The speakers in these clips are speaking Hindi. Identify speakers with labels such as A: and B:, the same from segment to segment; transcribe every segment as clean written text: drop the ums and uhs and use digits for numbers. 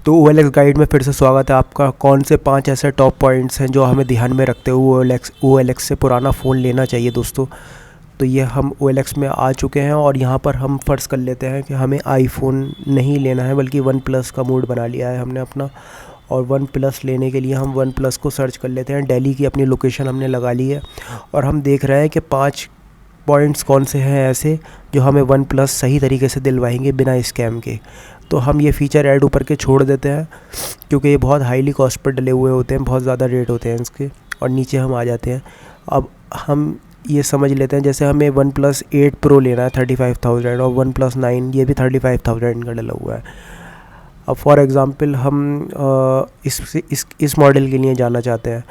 A: तो OLX गाइड में फिर से स्वागत है आपका। कौन से 5 ऐसे टॉप पॉइंट्स हैं जो हमें ध्यान में रखते हुए OLX से पुराना फ़ोन लेना चाहिए दोस्तों। तो ये हम OLX में आ चुके हैं और यहाँ पर हम फ़र्ज़ कर लेते हैं कि हमें आईफोन नहीं लेना है बल्कि वन प्लस का मूड बना लिया है हमने अपना। और वन प्लस लेने के लिए हम वन प्लस को सर्च कर लेते हैं। दिल्ली की अपनी लोकेशन हमने लगा ली है और हम देख रहे हैं कि 5 पॉइंट्स कौन से हैं ऐसे जो हमें वन प्लस सही तरीके से दिलवाएंगे बिना स्कैम के। तो हम ये फ़ीचर ऐड ऊपर के छोड़ देते हैं क्योंकि ये बहुत हाईली कॉस्ट पर डले हुए होते हैं, बहुत ज़्यादा रेट होते हैं इसके। और नीचे हम आ जाते हैं। अब हम ये समझ लेते हैं जैसे हमें वन प्लस 8 प्रो लेना है 35,000 और वन प्लस 9 ये भी 35,000 का डला हुआ है। अब फॉर एग्ज़ाम्पल हम इस मॉडल के लिए जाना चाहते हैं,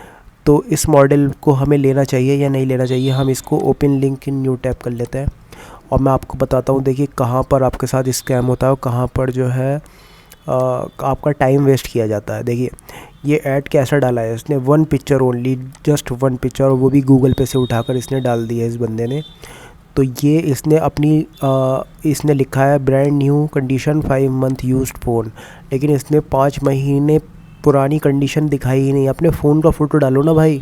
A: तो इस मॉडल को हमें लेना चाहिए या नहीं लेना चाहिए। हम इसको open link in new tab कर लेते हैं और मैं आपको बताता हूँ देखिए कहाँ पर आपके साथ स्कैम होता है और कहाँ पर जो है आपका टाइम वेस्ट किया जाता है। देखिए ये ऐड कैसा डाला है इसने, one picture only, just one picture, और वो भी गूगल पे से उठाकर इसने डाल दी है इस बंदे ने। तो ये इसने अपनी इसने लिखा है brand new condition 5 month used phone, लेकिन इसने 5 महीने पुरानी कंडीशन दिखाई ही नहीं। अपने फ़ोन का फ़ोटो डालो ना भाई,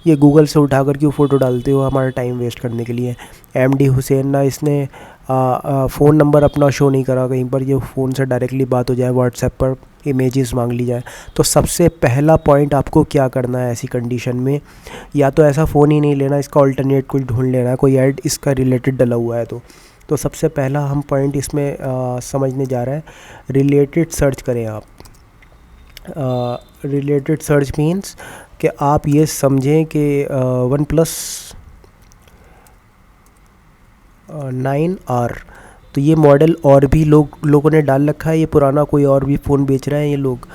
A: ये गूगल से उठाकर क्यों फ़ोटो डालते हो हमारा टाइम वेस्ट करने के लिए। MD हुसैन ना इसने फ़ोन नंबर अपना शो नहीं करा कहीं पर, ये फ़ोन से डायरेक्टली बात हो जाए, व्हाट्सएप पर इमेजेस मांग ली जाए। तो सबसे पहला पॉइंट आपको क्या करना है ऐसी कंडीशन में, या तो ऐसा फ़ोन ही नहीं लेना, इसका ऑल्टरनेट कुछ ढूंढ लेना है, कोई ऐड इसका रिलेटेड डला हुआ है तो सबसे पहला हम पॉइंट इसमें समझने जा रहे हैं। रिलेटेड सर्च करें आप। रिलेटेड सर्च मीन्स कि आप ये समझें कि वन प्लस 9R, तो ये मॉडल और भी लोगों ने डाल रखा है। ये पुराना कोई और भी फ़ोन बेच रहे हैं ये लोग,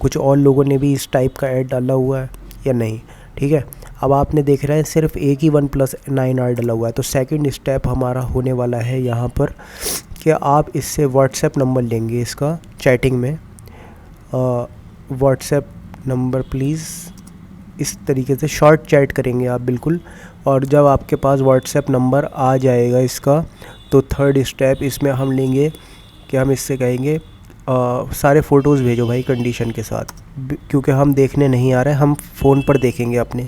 A: कुछ और लोगों ने भी इस टाइप का ऐड डाला हुआ है या नहीं, ठीक है। अब आपने देख रहे हैं सिर्फ एक ही वन प्लस 9R डाला हुआ है। तो सेकंड स्टेप हमारा होने वाला है यहाँ पर कि आप इससे व्हाट्सएप नंबर लेंगे इसका चैटिंग में। व्हाट्सएप नंबर प्लीज़, इस तरीके से शॉर्ट चैट करेंगे आप बिल्कुल। और जब आपके पास व्हाट्सएप नंबर आ जाएगा इसका, तो थर्ड स्टेप इसमें हम लेंगे कि हम इससे कहेंगे सारे फ़ोटोज़ भेजो भाई कंडीशन के साथ, क्योंकि हम देखने नहीं आ रहे, हम फ़ोन पर देखेंगे अपने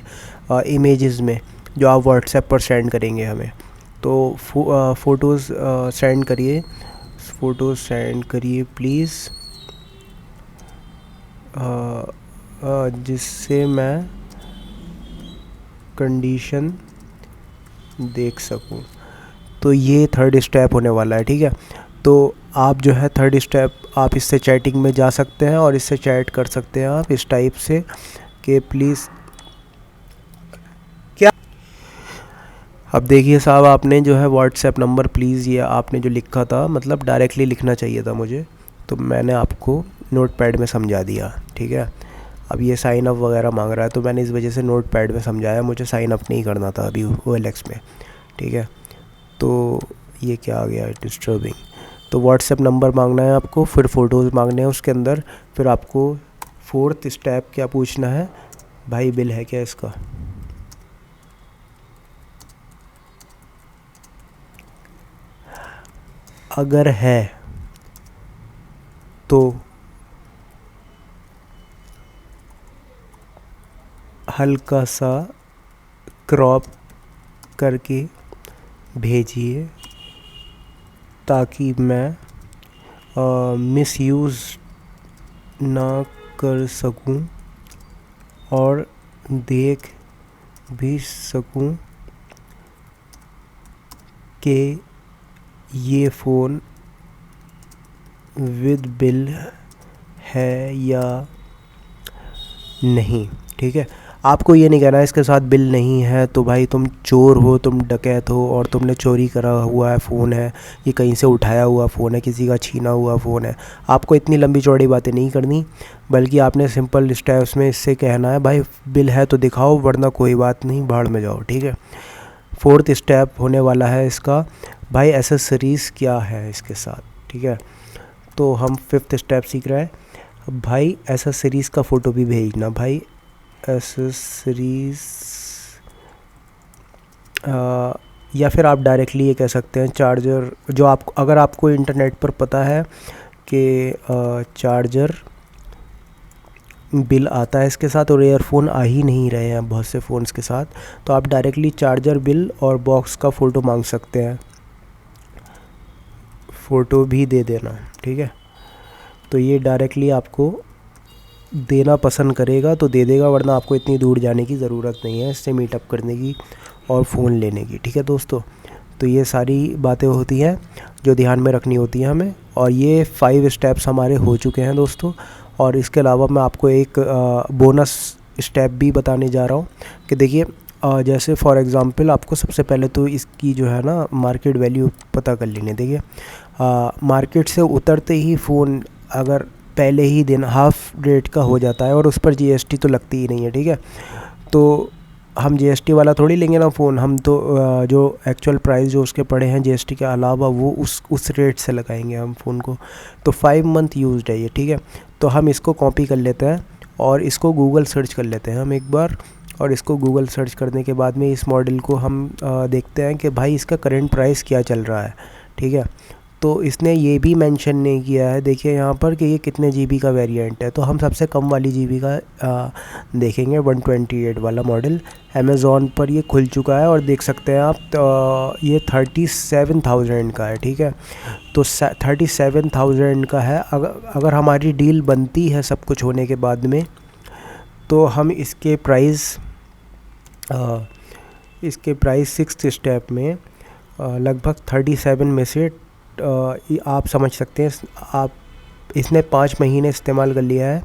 A: इमेजेस में जो आप व्हाट्सएप पर सेंड करेंगे हमें। तो फ़ोटोज़ सेंड करिए प्लीज़, जिससे मैं कंडीशन देख सकूं। तो ये थर्ड स्टेप होने वाला है, ठीक है। तो आप जो है थर्ड स्टेप आप इससे चैटिंग में जा सकते हैं और इससे चैट कर सकते हैं आप इस टाइप से कि प्लीज़ क्या। अब देखिए साहब, आपने जो है व्हाट्सएप नंबर प्लीज़, ये आपने जो लिखा था मतलब डायरेक्टली लिखना चाहिए था मुझे, तो मैंने आपको नोटपैड में समझा दिया, ठीक है। अब ये साइन अप वगैरह मांग रहा है तो मैंने इस वजह से नोटपैड में समझाया, मुझे साइन अप नहीं करना था अभी OLX में, ठीक है। तो ये क्या आ गया डिस्टर्बिंग। तो व्हाट्सएप नंबर मांगना है आपको, फिर फ़ोटोज़ मांगने हैं उसके अंदर, फिर आपको फोर्थ स्टेप क्या पूछना है, भाई बिल है क्या इसका। अगर है तो हल्का सा क्रॉप करके भेजिए ताकि मैं मिसयूज़ ना कर सकूं और देख भी सकूं कि ये फ़ोन विद बिल है या नहीं, ठीक है। आपको ये नहीं कहना है इसके साथ बिल नहीं है तो भाई तुम चोर हो, तुम डकैत हो और तुमने चोरी करा हुआ है फ़ोन है, ये कहीं से उठाया हुआ फ़ोन है, किसी का छीना हुआ फ़ोन है। आपको इतनी लंबी चौड़ी बातें नहीं करनी, बल्कि आपने सिंपल स्टेप्स में इससे कहना है भाई बिल है तो दिखाओ, वरना कोई बात नहीं, भाड़ में जाओ, ठीक है। फोर्थ स्टेप होने वाला है इसका, भाई एसेसरीज़ क्या है इसके साथ, ठीक है। तो हम फिफ्थ स्टेप सीख रहे हैं। भाई एसेसरीज़ का फ़ोटो भी भेजना, भाई एसेसरीज़, या फिर आप डायरेक्टली ये कह सकते हैं चार्जर, जो आप अगर आपको इंटरनेट पर पता है कि चार्जर बिल आता है इसके साथ, और ईयरफोन आ ही नहीं रहे हैं बहुत से फ़ोन्स के साथ, तो आप डायरेक्टली चार्जर बिल और बॉक्स का फ़ोटो मांग सकते हैं, फ़ोटो भी दे देना, ठीक है। तो ये डायरेक्टली आपको देना पसंद करेगा तो दे देगा, वरना आपको इतनी दूर जाने की ज़रूरत नहीं है इससे मीटअप करने की और फ़ोन लेने की, ठीक है दोस्तों। तो ये सारी बातें होती हैं जो ध्यान में रखनी होती हैं हमें, और ये 5 स्टेप्स हमारे हो चुके हैं दोस्तों। और इसके अलावा मैं आपको एक बोनस स्टेप भी बताने जा रहा हूँ कि देखिए, जैसे फॉर एग्ज़ाम्पल आपको सबसे पहले तो इसकी जो है ना मार्केट वैल्यू पता कर लेनी है। देखिए, मार्केट से उतरते ही फ़ोन अगर पहले ही दिन हाफ़ रेट का हो जाता है और उस पर जीएसटी तो लगती ही नहीं है, ठीक है। तो हम जीएसटी वाला थोड़ी लेंगे ना फ़ोन, हम तो जो एक्चुअल प्राइस जो उसके पड़े हैं जीएसटी के अलावा वो उस रेट से लगाएंगे हम फ़ोन को। तो 5 मंथ यूज़ड है ये, ठीक है। तो हम इसको कॉपी कर लेते हैं और इसको गूगल सर्च कर लेते हैं हम एक बार, और इसको गूगल सर्च करने के बाद में इस मॉडल को हम देखते हैं कि भाई इसका करंट प्राइस क्या चल रहा है, ठीक है। तो इसने ये भी मेंशन नहीं किया है, देखिए यहाँ पर, कि ये कितने जीबी का वेरिएंट है। तो हम सबसे कम वाली जीबी का देखेंगे, 128 वाला मॉडल। अमेज़ॉन पर ये खुल चुका है और देख सकते हैं आप, तो ये 37,000 का है, ठीक है। तो 37,000 का है। अगर हमारी डील बनती है सब कुछ होने के बाद में, तो हम इसके प्राइस 6th स्टेप में लगभग 37 में से आप समझ सकते हैं, आप इसने 5 महीने इस्तेमाल कर लिया है,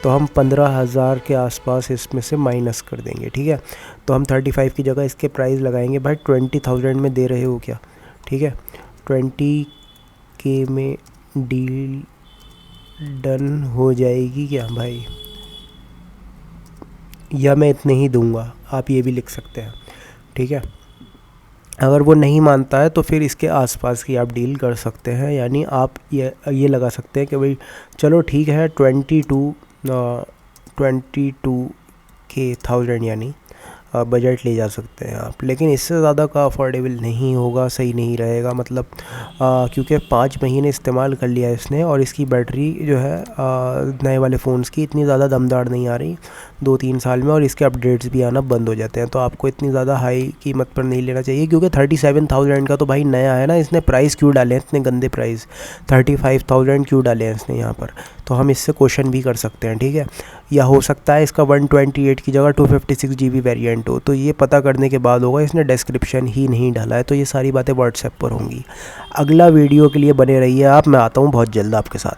A: तो हम 15,000 के आसपास इसमें से माइनस कर देंगे, ठीक है। तो हम 35 की जगह इसके प्राइस लगाएंगे। भाई 20,000 में दे रहे हो क्या, ठीक है। 20K में डील डन हो जाएगी क्या भाई, या मैं इतने ही दूंगा, आप ये भी लिख सकते हैं, ठीक है। अगर वो नहीं मानता है तो फिर इसके आसपास की आप डील कर सकते हैं, यानी आप ये लगा सकते हैं कि भाई चलो ठीक है 22,000 यानी बजट ले जा सकते हैं आप, लेकिन इससे ज़्यादा का अफोर्डेबल नहीं होगा, सही नहीं रहेगा। मतलब क्योंकि 5 महीने इस्तेमाल कर लिया इसने, और इसकी बैटरी जो है नए वाले फ़ोन्स की इतनी ज़्यादा दमदार नहीं आ रही 2-3 साल में, और इसके अपडेट्स भी आना बंद हो जाते हैं। तो आपको इतनी ज़्यादा हाई कीमत पर नहीं लेना चाहिए, क्योंकि 37,000 का तो भाई नया है ना, इसने प्राइस क्यों डाले हैं इतने गंदे प्राइस, 35,000 क्यों डाले हैं इसने यहाँ पर। तो हम इससे क्वेश्चन भी कर सकते हैं, ठीक है। या हो सकता है इसका 128 की जगह 256 GB वेरिएंट हो, तो ये पता करने के बाद होगा, इसने डिस्क्रिप्शन ही नहीं डाला है। तो ये सारी बातें व्हाट्सएप पर होंगी। अगला वीडियो के लिए बने रहिए आप, मैं आता हूँ बहुत जल्द आपके साथ।